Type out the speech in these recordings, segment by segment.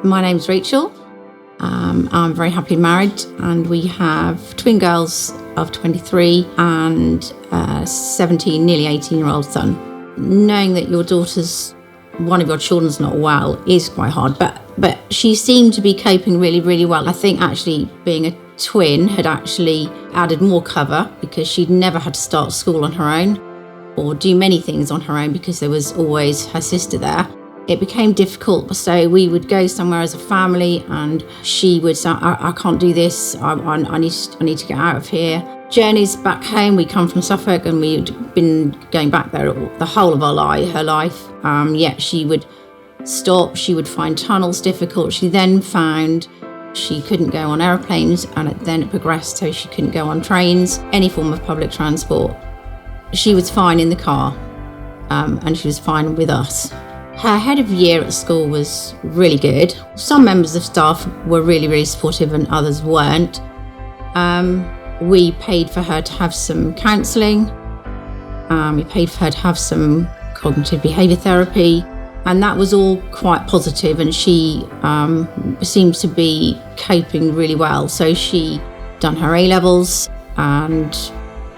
My name's Rachel. I'm very happily married, and we have twin girls of 23 and a 17, nearly 18-year-old son. Knowing that one of your children's not well is quite hard, but she seemed to be coping really, really well. I think actually being a twin had actually added more cover because she'd never had to start school on her own or do many things on her own because there was always her sister there. It became difficult, so we would go somewhere as a family and she would say, I can't do this, I need to get out of here. Journeys back home, we come from Suffolk and we'd been going back there the whole of her life, yet she would stop, she would find tunnels difficult. She then found she couldn't go on aeroplanes, and then it progressed so she couldn't go on trains, any form of public transport. She was fine in the car, and she was fine with us. Her head of year at school was really good. Some members of staff were really, really supportive and others weren't. We paid for her to have some counselling. We paid for her to have some cognitive behaviour therapy, and that was all quite positive, and she seems to be coping really well. So she done her A-levels and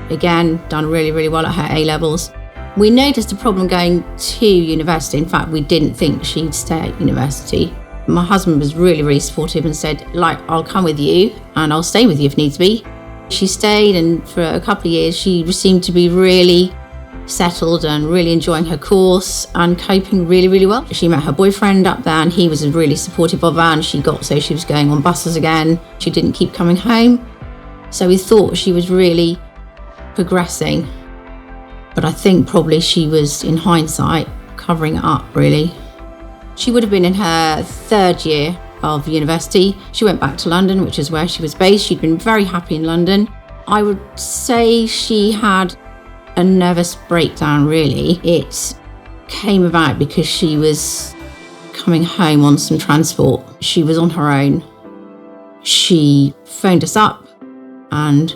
again done really, really well at her A-levels. We noticed a problem going to university. In fact, we didn't think she'd stay at university. My husband was really, really supportive and said, I'll come with you and I'll stay with you if needs be. She stayed, and for a couple of years, she seemed to be really settled and really enjoying her course and coping really, really well. She met her boyfriend up there and he was really supportive of her, and she was going on buses again. She didn't keep coming home. So we thought she was really progressing. But I think probably she was, in hindsight, covering it up, really. She would have been in her third year of university. She went back to London, which is where she was based. She'd been very happy in London. I would say she had a nervous breakdown, really. It came about because she was coming home on some transport. She was on her own. She phoned us up and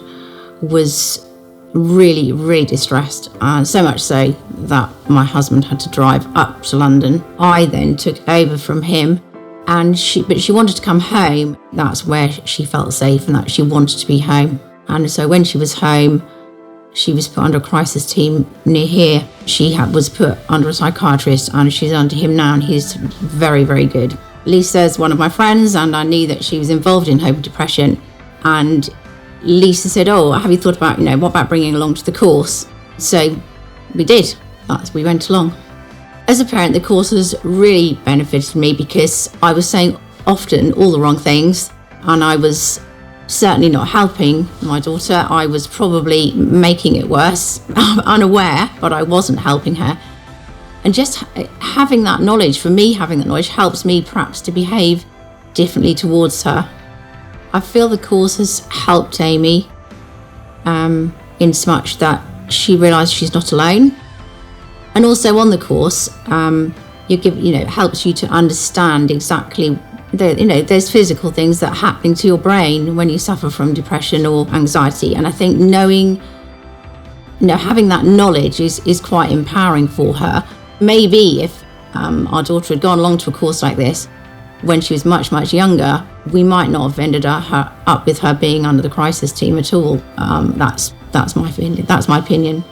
was really, really distressed, so much so that my husband had to drive up to London. I then took over from him, but she wanted to come home. That's where she felt safe and that she wanted to be home. And so when she was home, she was put under a crisis team near here. She was put under a psychiatrist, and she's under him now, and he's very, very good. Lisa's one of my friends, and I knew that she was involved in hope and depression, and Lisa said, have you thought about, what about bringing along to the course? So we did. We went along. As a parent, the course has really benefited me because I was saying often all the wrong things, and I was certainly not helping my daughter. I was probably making it worse, unaware, but I wasn't helping her. And just having that knowledge, helps me perhaps to behave differently towards her. I feel the course has helped Amy in so much that she realised she's not alone. And also on the course, it helps you to understand exactly there's physical things that are happening to your brain when you suffer from depression or anxiety. And I think having that knowledge is quite empowering for her. Maybe if our daughter had gone along to a course like this when she was much, much younger, we might not have ended up with her being under the crisis team at all. That's my opinion. That's my opinion.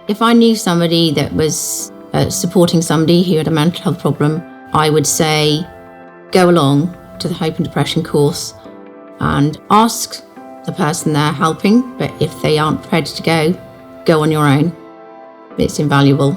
If I knew somebody that was supporting somebody who had a mental health problem, I would say go along to the Hope and Depression course and ask the person they're helping. But if they aren't prepared to go on your own. It's invaluable.